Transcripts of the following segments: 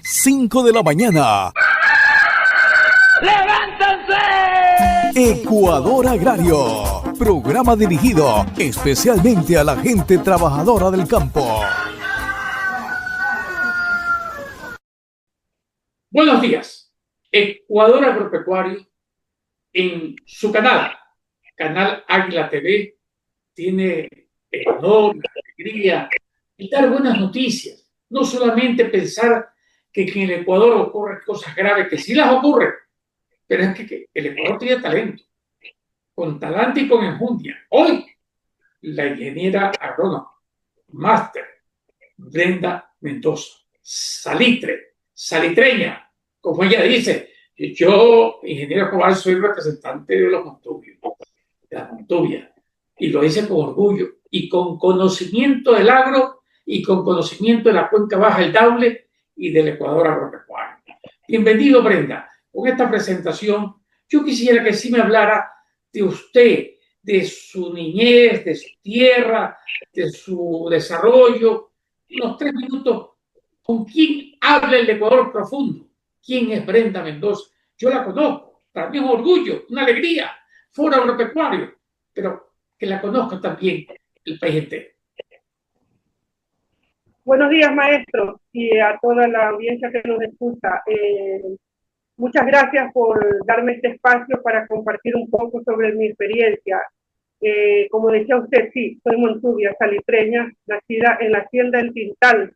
5 de la mañana. ¡Levántense! Ecuador Agrario, programa dirigido especialmente a la gente trabajadora del campo. Buenos días. Ecuador Agropecuario, en su canal Águila TV, tiene el honor, la alegría de dar buenas noticias. No solamente pensar que en el Ecuador ocurren cosas graves, que sí las ocurren, pero es que el Ecuador tiene talento, con talante y con enjundia. Hoy, la ingeniera agrónoma, máster, Brenda Mendoza, salitreña, como ella dice. Yo, ingeniero Cobal, soy representante de los Montubios, de la Montubia, y lo dice con orgullo y con conocimiento del agro y con conocimiento de la cuenca baja del Daule y del Ecuador agropecuario. Bienvenido, Brenda. Con esta presentación, yo quisiera que sí me hablara de usted, de su niñez, de su tierra, de su desarrollo. Unos 3 minutos. ¿Con quién habla el Ecuador profundo? ¿Quién es Brenda Mendoza? Yo la conozco. Para mí es un orgullo, una alegría. Foro agropecuario. Pero que la conozca también el país entero. Buenos días, maestro, y a toda la audiencia que nos escucha. Muchas gracias por darme este espacio para compartir un poco sobre mi experiencia. Como decía usted, sí, soy montubia, salitreña, nacida en la hacienda El Tintal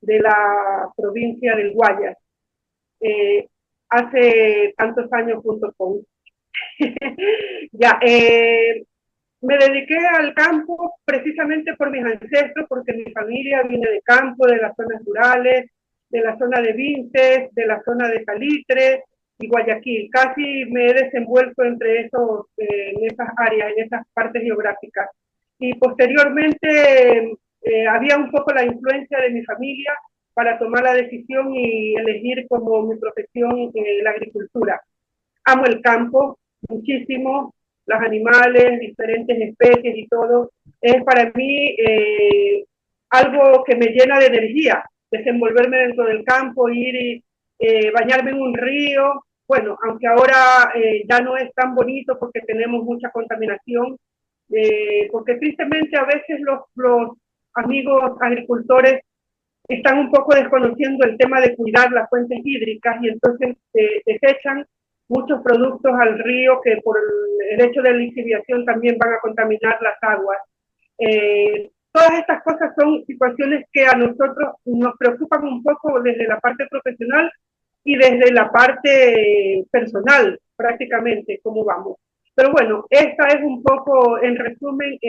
de la provincia del Guayas. Hace tantos años junto con... ya, me dediqué al campo precisamente por mis ancestros, porque mi familia viene de campo, de las zonas rurales, de la zona de Vinces, de la zona de Salitre y Guayaquil. Casi me he desenvuelto entre en esas áreas, en esas partes geográficas. Y posteriormente había un poco la influencia de mi familia para tomar la decisión y elegir como mi profesión la agricultura. Amo el campo muchísimo, los animales, diferentes especies y todo, es para mí algo que me llena de energía, desenvolverme dentro del campo, ir y bañarme en un río, bueno, aunque ahora ya no es tan bonito porque tenemos mucha contaminación, porque tristemente a veces los amigos agricultores están un poco desconociendo el tema de cuidar las fuentes hídricas y entonces desechan muchos productos al río que por el hecho de lixiviación también van a contaminar las aguas. Todas estas cosas son situaciones que a nosotros nos preocupan un poco desde la parte profesional y desde la parte personal, prácticamente, cómo vamos. Pero bueno, esta es un poco, en resumen,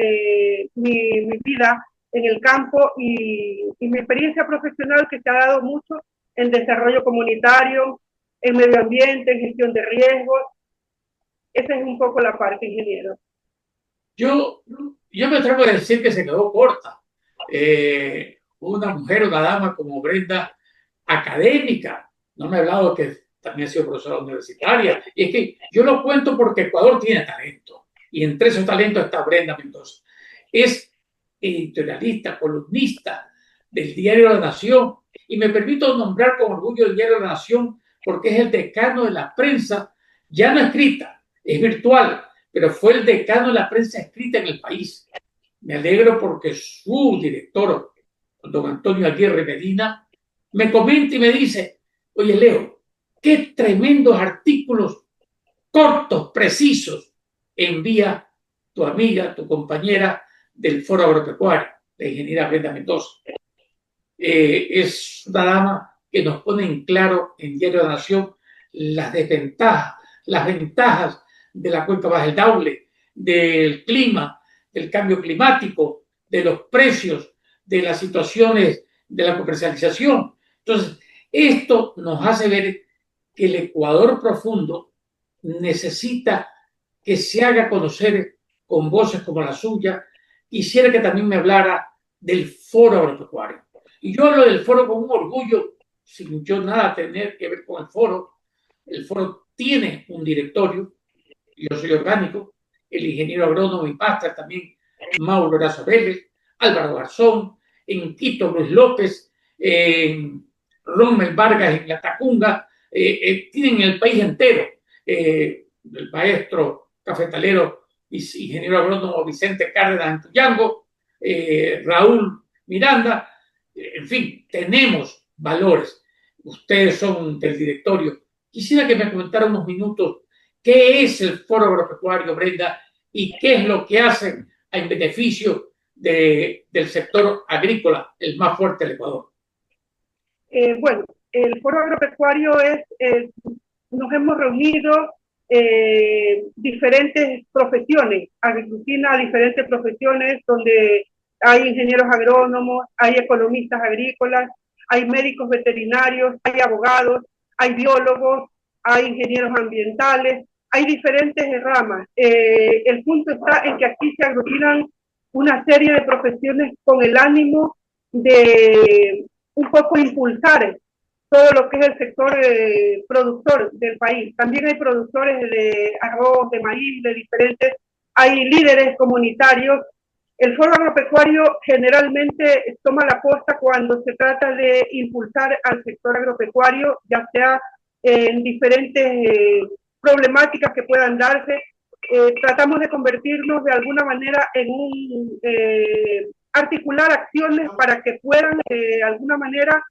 mi vida en el campo y mi experiencia profesional que se ha dado mucho en desarrollo comunitario, en medio ambiente, en gestión de riesgos. Esa es un poco la parte, ingeniero. Yo me atrevo a decir que se quedó corta. Una mujer, una dama como Brenda, académica, no me ha hablado que también ha sido profesora universitaria. Y es que yo lo cuento porque Ecuador tiene talento. Y entre esos talentos está Brenda Mendoza. Es editorialista, columnista del diario La Nación. Y me permito nombrar con orgullo el diario La Nación porque es el decano de la prensa, ya no escrita, es virtual, pero fue el decano de la prensa escrita en el país. Me alegro porque su director, don Antonio Aguirre Medina, me comenta y me dice: oye, Leo, qué tremendos artículos cortos, precisos, envía tu amiga, tu compañera del Foro Agropecuario, la ingeniera Brenda Mendoza. Es una dama que nos pone en claro en Diario de la Nación las desventajas, las ventajas de la cuenca baja del Daule, del clima, del cambio climático, de los precios, de las situaciones de la comercialización. Entonces, esto nos hace ver que el Ecuador profundo necesita que se haga conocer con voces como la suya. Quisiera que también me hablara del Foro Agropecuario. Y yo hablo del foro con un orgullo, sin yo nada tener que ver con el foro. El foro tiene un directorio, yo soy orgánico, el ingeniero agrónomo y máster también, Mauro Erazo Vélez, Álvaro Garzón, en Quito Luis López, en Rommel Vargas en la Tacunga, tienen el país entero. El maestro cafetalero y ingeniero agrónomo Vicente Cárdenas en Tuyango, Raúl Miranda, en fin, tenemos valores. Ustedes son del directorio. Quisiera que me comentara unos minutos qué es el Foro Agropecuario, Brenda, y qué es lo que hacen en beneficio del sector agrícola, el más fuerte del Ecuador. Bueno, el Foro Agropecuario nos hemos reunido diferentes profesiones, agricultura, diferentes profesiones donde hay ingenieros agrónomos, hay economistas agrícolas, hay médicos veterinarios, hay abogados, hay biólogos, hay ingenieros ambientales, hay diferentes ramas. El punto está en que aquí se aglutinan una serie de profesiones con el ánimo de un poco impulsar todo lo que es el sector productor del país. También hay productores de arroz, de maíz, de diferentes, hay líderes comunitarios. El Foro Agropecuario generalmente toma la posta cuando se trata de impulsar al sector agropecuario, ya sea en diferentes problemáticas que puedan darse. Tratamos de convertirnos de alguna manera en articular acciones para que puedan de alguna manera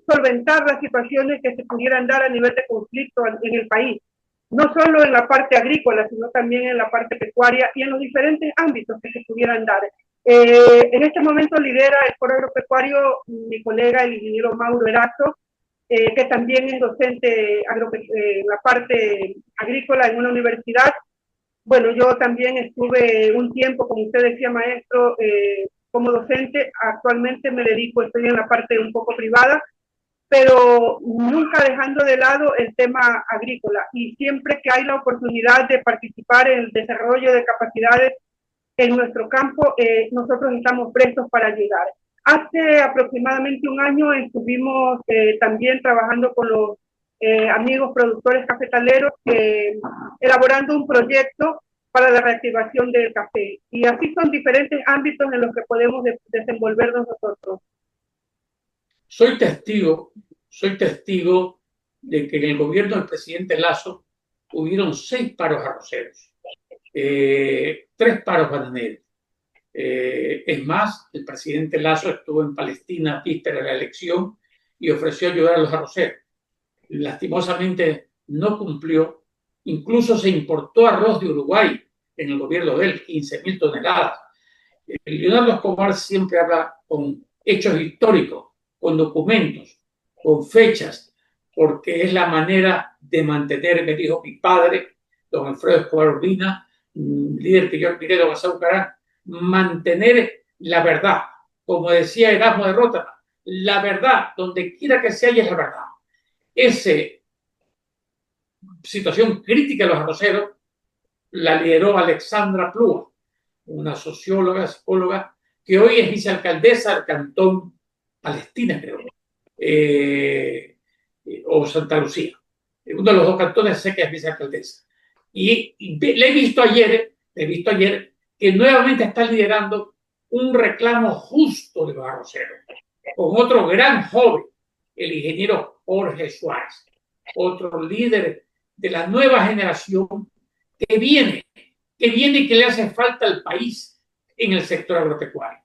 solventar las situaciones que se pudieran dar a nivel de conflicto en el país, no solo en la parte agrícola, sino también en la parte pecuaria y en los diferentes ámbitos que se pudieran dar. En este momento lidera el Foro Agropecuario mi colega, el ingeniero Mauro Erazo, que también es docente en la parte agrícola en una universidad. Bueno, yo también estuve un tiempo, como usted decía, maestro, como docente. Actualmente estoy en la parte un poco privada, pero nunca dejando de lado el tema agrícola. Y siempre que hay la oportunidad de participar en el desarrollo de capacidades en nuestro campo, nosotros estamos prestos para ayudar. Hace aproximadamente un año estuvimos también trabajando con los amigos productores cafetaleros, elaborando un proyecto para la reactivación del café. Y así son diferentes ámbitos en los que podemos desenvolvernos nosotros. Soy testigo de que en el gobierno del presidente Lasso hubieron 6 paros arroceros, 3 paros bananeros. Es más, el presidente Lasso estuvo en Palestina víspera de la elección y ofreció ayudar a los arroceros. Lastimosamente no cumplió. Incluso se importó arroz de Uruguay en el gobierno de él, 15.000 toneladas. Leonardo Escobar siempre habla con hechos históricos, con documentos, con fechas, porque es la manera de mantener, me dijo mi padre, don Alfredo Escobar Urbina, líder que yo admiré, don Asau Carán, mantener la verdad. Como decía Erasmo de Rotterdam, la verdad, donde quiera que se haya, es la verdad. Esa situación crítica de los arroceros la lideró Alexandra Plúa, una socióloga, psicóloga, que hoy es vicealcaldesa del Cantón Palestina, creo, o Santa Lucía. Uno de los 2 cantones sé que es vicealcaldesa. Y le he visto ayer que nuevamente está liderando un reclamo justo de los arroceros, con otro gran joven, el ingeniero Jorge Suárez, otro líder de la nueva generación que viene y que le hace falta al país en el sector agropecuario.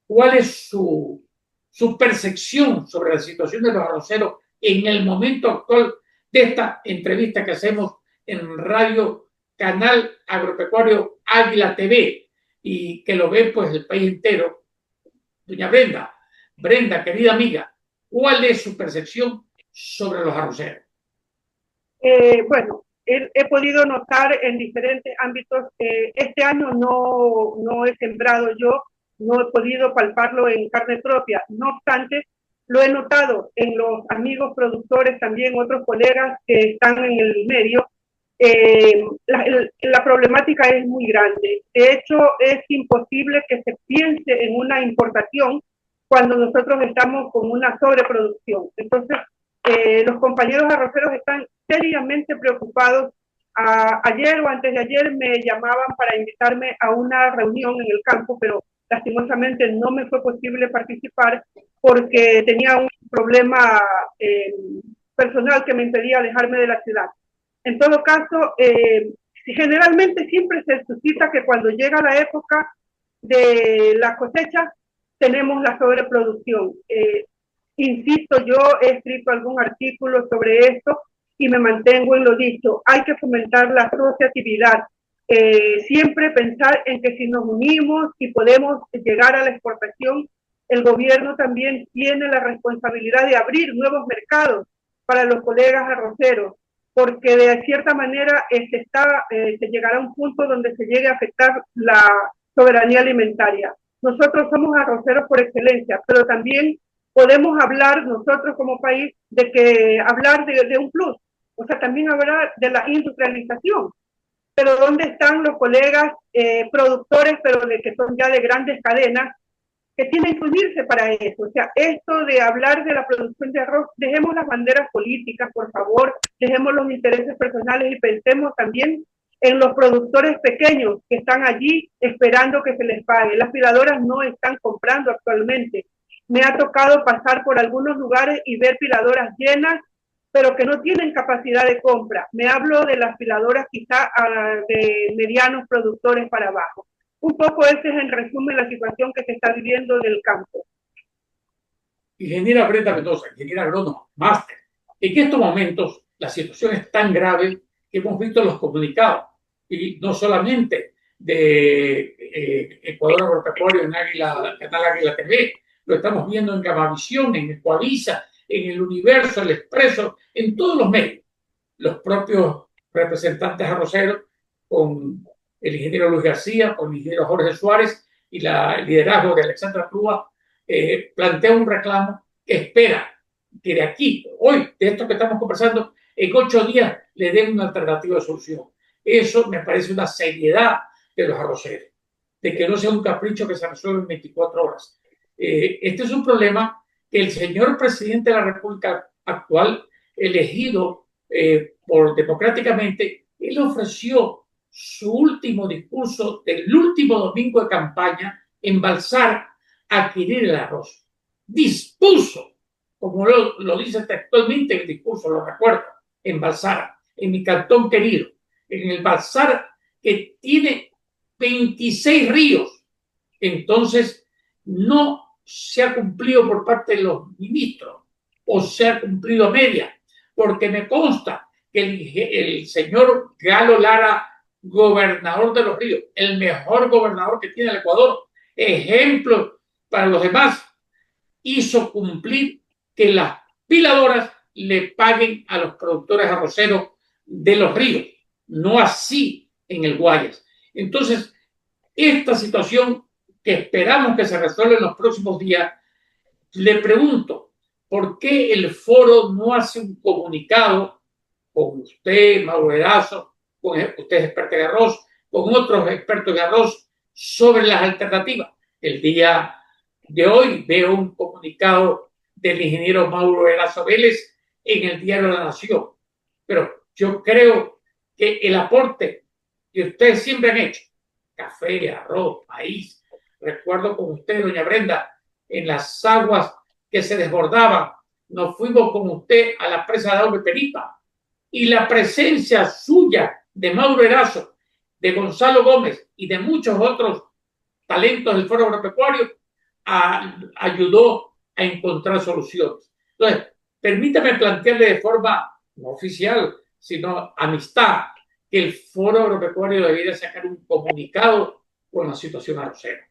¿Cuál es su percepción sobre la situación de los arroceros en el momento actual de esta entrevista que hacemos en Radio Canal Agropecuario Águila TV y que lo ve pues el país entero? Doña Brenda, querida amiga, ¿cuál es su percepción sobre los arroceros? Bueno, he podido notar en diferentes ámbitos. Este año no he sembrado yo, no he podido palparlo en carne propia. No obstante, lo he notado en los amigos productores, también otros colegas que están en el medio. La problemática es muy grande. De hecho, es imposible que se piense en una importación cuando nosotros estamos con una sobreproducción. Entonces, los compañeros arroceros están seriamente preocupados. Ayer o antes de ayer me llamaban para invitarme a una reunión en el campo, pero lastimosamente no me fue posible participar porque tenía un problema personal que me impedía alejarme de la ciudad. En todo caso, generalmente siempre se suscita que cuando llega la época de la cosecha, tenemos la sobreproducción. Insisto, yo he escrito algún artículo sobre esto y me mantengo en lo dicho. Hay que fomentar la asociatividad. Siempre pensar en que si nos unimos y podemos llegar a la exportación, el gobierno también tiene la responsabilidad de abrir nuevos mercados para los colegas arroceros, porque de cierta manera se llegará a un punto donde se llegue a afectar la soberanía alimentaria. Nosotros somos arroceros por excelencia, pero también podemos hablar nosotros como país hablar de un plus, o sea, también hablar de la industrialización. Pero ¿dónde están los colegas productores, pero que son ya de grandes cadenas, que tienen que unirse para eso? O sea, esto de hablar de la producción de arroz, dejemos las banderas políticas, por favor, dejemos los intereses personales y pensemos también en los productores pequeños que están allí esperando que se les pague. Las piladoras no están comprando actualmente. Me ha tocado pasar por algunos lugares y ver piladoras llenas, pero que no tienen capacidad de compra. Me hablo de las piladoras quizá de medianos productores para abajo. Un poco ese es en resumen la situación que se está viviendo del campo. Ingeniera Brenda Mendoza, ingeniera agrónoma, máster. En estos momentos la situación es tan grave que hemos visto los comunicados, y no solamente de Ecuador Agropecuario en Canal Águila TV, lo estamos viendo en Gamavisión, en Ecuavisa, en El Universo, El Expreso, en todos los medios. Los propios representantes arroceros, con el ingeniero Luis García, con el ingeniero Jorge Suárez y el liderazgo de Alexandra Plúa, plantea un reclamo que espera que de aquí, hoy, de esto que estamos conversando, en 8 días le den una alternativa de solución. Eso me parece una seriedad de los arroceros, de que no sea un capricho que se resuelve en 24 horas. Este es un problema que el señor presidente de la República actual, elegido democráticamente, él ofreció su último discurso del último domingo de campaña en Balsar a adquirir el arroz. Dispuso, como lo dice textualmente en el discurso, lo recuerdo, en Balsar, en mi cantón querido, en el Balsar que tiene 26 ríos. Entonces, no se ha cumplido por parte de los ministros o se ha cumplido a media, porque me consta que el señor Galo Lara, gobernador de los ríos, el mejor gobernador que tiene el Ecuador, ejemplo para los demás, hizo cumplir que las piladoras le paguen a los productores arroceros de los ríos, no así en el Guayas. Entonces, esta situación que esperamos que se resuelva en los próximos días, le pregunto, ¿por qué el foro no hace un comunicado con usted, Mauro Erazo, con usted experto en arroz, con otros expertos en arroz, sobre las alternativas? El día de hoy veo un comunicado del ingeniero Mauro Erazo Vélez en el diario La Nación, pero yo creo que el aporte que ustedes siempre han hecho, café, arroz, maíz. Recuerdo con usted, doña Brenda, en las aguas que se desbordaban, nos fuimos con usted a la presa de Aube Peripa, y la presencia suya de Mauro Erazo, de Gonzalo Gómez y de muchos otros talentos del Foro Agropecuario ayudó a encontrar soluciones. Entonces, permítame plantearle de forma no oficial, sino amistad, que el Foro Agropecuario debería sacar un comunicado con la situación arrocera.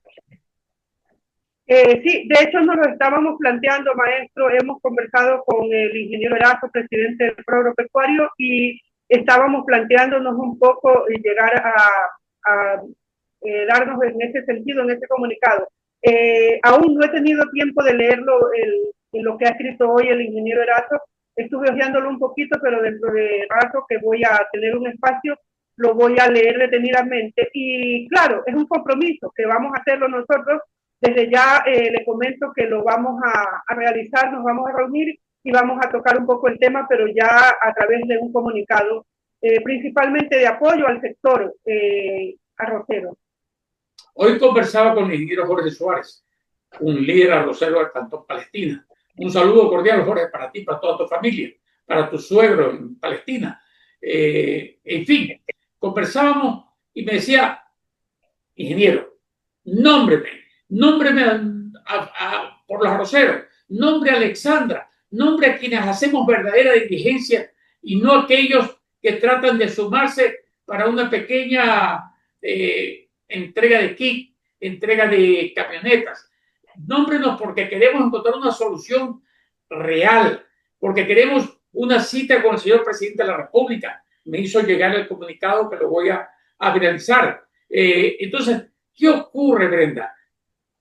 Sí, de hecho nos lo estábamos planteando, maestro. Hemos conversado con el ingeniero Erazo, presidente del Foro Agropecuario, y estábamos planteándonos un poco llegar a darnos en ese sentido, en ese comunicado. Aún no he tenido tiempo de leerlo, lo que ha escrito hoy el ingeniero Erazo. Estuve hojeándolo un poquito, pero dentro de rato que voy a tener un espacio, lo voy a leer detenidamente. Y claro, es un compromiso que vamos a hacerlo nosotros. Desde ya le comento que lo vamos a realizar, nos vamos a reunir y vamos a tocar un poco el tema, pero ya a través de un comunicado, principalmente de apoyo al sector arrocero. Hoy conversaba con el ingeniero Jorge Suárez, un líder arrocero del Cantón Palestina, Un saludo cordial, Jorge, para ti, para toda tu familia, para tu suegro en Palestina. En fin, conversábamos y me decía, ingeniero, nómbreme por los arroceros, nombre a Alexandra, nombre a quienes hacemos verdadera diligencia y no aquellos que tratan de sumarse para una pequeña entrega de kit, entrega de camionetas. Nómbrenos porque queremos encontrar una solución real, porque queremos una cita con el señor presidente de la República. Me hizo llegar el comunicado que lo voy a viralizar. Entonces, ¿qué ocurre, Brenda?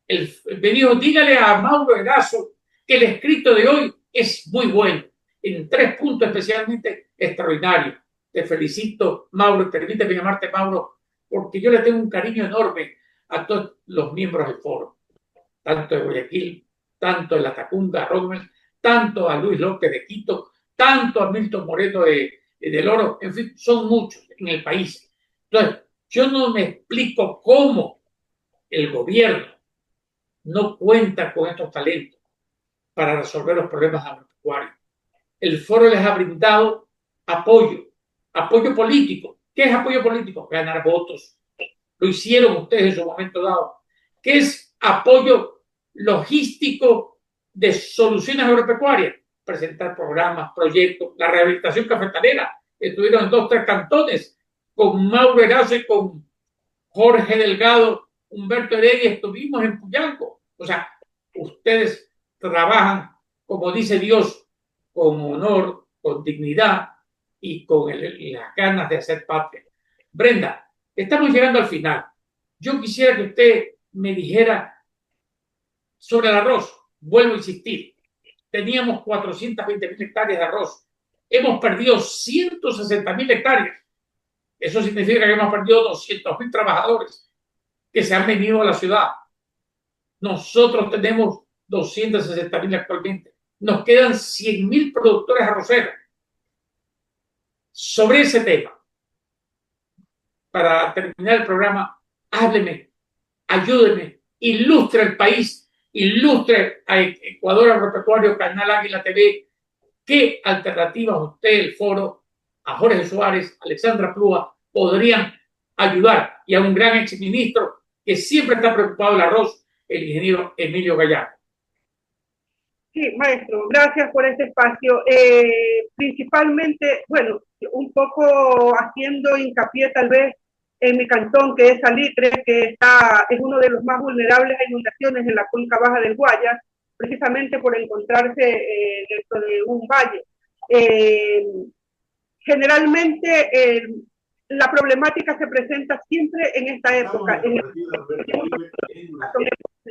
Me dijo, dígale a Mauro Erazo que el escrito de hoy es muy bueno, en 3 puntos especialmente extraordinarios. Te felicito, Mauro, permíteme llamarte Mauro, porque yo le tengo un cariño enorme a todos los miembros del foro, tanto de Guayaquil, tanto de La Tacunga, Rommel, tanto a Luis López de Quito, tanto a Milton Moreno del Oro, en fin, son muchos en el país. Entonces, yo no me explico cómo el gobierno no cuenta con estos talentos para resolver los problemas agropecuarios. El foro les ha brindado apoyo político. ¿Qué es apoyo político? Ganar votos. Lo hicieron ustedes en su momento dado. ¿Qué es apoyo logístico de soluciones agropecuarias? Presentar programas, proyectos, la rehabilitación cafetalera. Estuvieron en 2, 3 cantones con Mauro Erazo y con Jorge Delgado, Humberto Heredia, estuvimos en Puyanco. O sea, ustedes trabajan, como dice Dios, con honor, con dignidad y con las ganas de hacer patria. Brenda, estamos llegando al final. Yo quisiera que usted me dijera sobre el arroz. Vuelvo a insistir. Teníamos 420.000 hectáreas de arroz. Hemos perdido 160.000 hectáreas. Eso significa que hemos perdido 200.000 trabajadores que se han venido a la ciudad. Nosotros tenemos 260.000 actualmente. Nos quedan 100.000 productores arroceros. Sobre ese tema, para terminar el programa, hábleme, ayúdeme, ilustre el país, ilustre a Ecuador Agropecuario, Canal Águila TV. ¿Qué alternativas usted, el foro, a Jorge Suárez, a Alexandra Plúa, podrían ayudar? Y a un gran exministro que siempre está preocupado del arroz, el ingeniero Emilio Gallardo. Sí, maestro, gracias por este espacio. Principalmente, bueno, un poco haciendo hincapié tal vez en mi cantón, que es Salitre, que es uno de los más vulnerables a inundaciones en la cuenca baja del Guayas, precisamente por encontrarse dentro de un valle. Generalmente la problemática se presenta siempre en esta época, en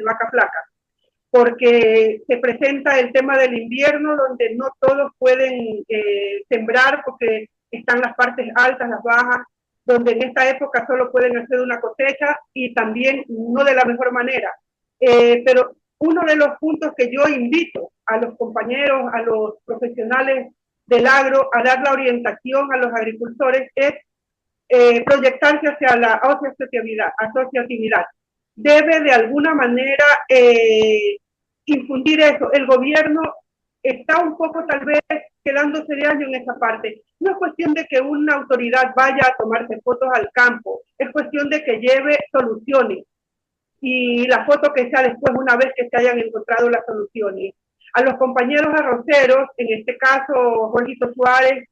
vaca flaca, porque se presenta el tema del invierno, donde no todos pueden sembrar porque están las partes altas, las bajas, donde en esta época solo pueden hacer una cosecha y también no de la mejor manera. Pero uno de los puntos que yo invito a los compañeros, a los profesionales del agro, a dar la orientación a los agricultores es proyectarse hacia la asociatividad. Debe de alguna manera infundir eso. El gobierno está un poco tal vez quedándose de año en esa parte. No es cuestión de que una autoridad vaya a tomarse fotos al campo, es cuestión de que lleve soluciones y la foto que sea después una vez que se hayan encontrado las soluciones. A los compañeros arroceros, en este caso Jorgito Suárez,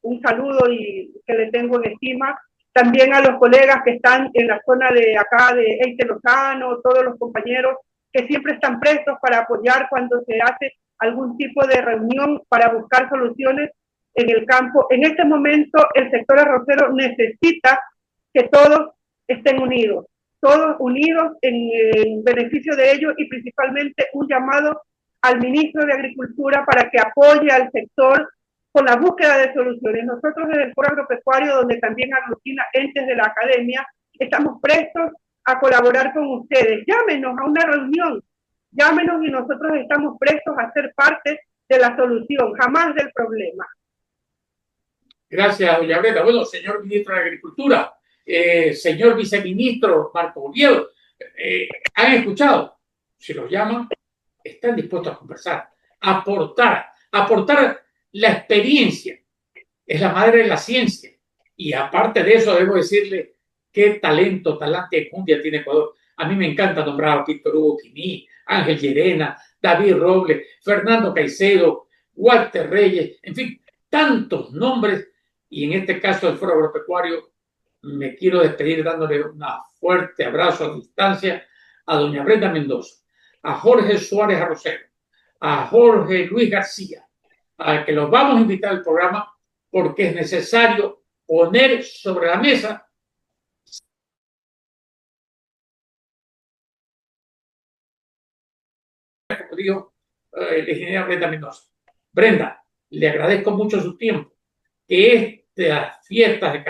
un saludo y que le tengo en estima. También a los colegas que están en la zona de acá de Eite Lozano, todos los compañeros que siempre están prestos para apoyar cuando se hace algún tipo de reunión para buscar soluciones en el campo. En este momento el sector arrocero necesita que todos estén unidos en beneficio de ellos, y principalmente un llamado al ministro de Agricultura para que apoye al sector con la búsqueda de soluciones. Nosotros desde el Foro Agropecuario, donde también aglutina entes de la academia, estamos prestos a colaborar con ustedes. Llámenos a una reunión, llámenos y nosotros estamos prestos a ser parte de la solución, jamás del problema. Gracias, doña Brenda. Bueno, señor ministro de Agricultura, señor viceministro Marco Oviedo, ¿han escuchado? Si los llaman, están dispuestos a conversar, a aportar la experiencia. Es la madre de la ciencia. Y aparte de eso, debo decirle qué talante de cumbia tiene Ecuador. A mí me encanta nombrar a Víctor Hugo Quiní, Ángel Llerena, David Robles, Fernando Caicedo, Walter Reyes, en fin, tantos nombres. Y en este caso del Foro Agropecuario, me quiero despedir dándole un fuerte abrazo a distancia a doña Brenda Mendoza, a Jorge Suárez Arrocero, a Jorge Luis García, a que los vamos a invitar al programa porque es necesario poner sobre la mesa como dijo la ingeniera Brenda Mendoza. Brenda, le agradezco mucho su tiempo, que estas fiestas de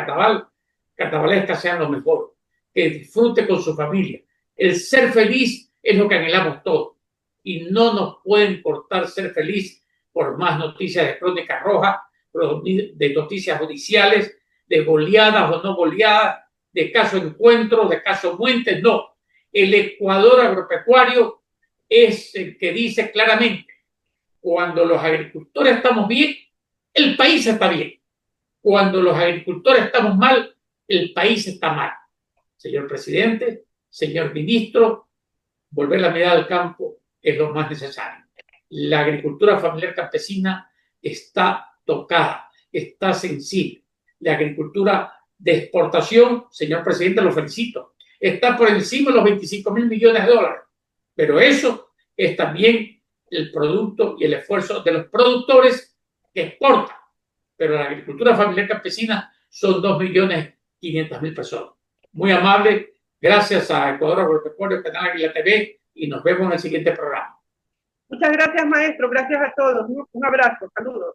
carnavalescas sean lo mejor, que disfrute con su familia. El ser feliz es lo que anhelamos todos y no nos puede importar ser feliz por más noticias de Crónica Roja, de noticias judiciales, de goleadas o no goleadas, de caso encuentros, de caso muentes, no. El Ecuador agropecuario es el que dice claramente, cuando los agricultores estamos bien, el país está bien. Cuando los agricultores estamos mal, el país está mal. Señor presidente, señor ministro, volver la mirada al campo es lo más necesario. La agricultura familiar campesina está tocada, está sensible. La agricultura de exportación, señor presidente, lo felicito, está por encima de los 25.000 millones de dólares. Pero eso es también el producto y el esfuerzo de los productores que exportan. Pero la agricultura familiar campesina son 2.500.000 personas. Muy amable, gracias a Ecuador Agropecuario, Canal Águila TV, y nos vemos en el siguiente programa. Muchas gracias, maestro. Gracias a todos. Un abrazo. Saludos.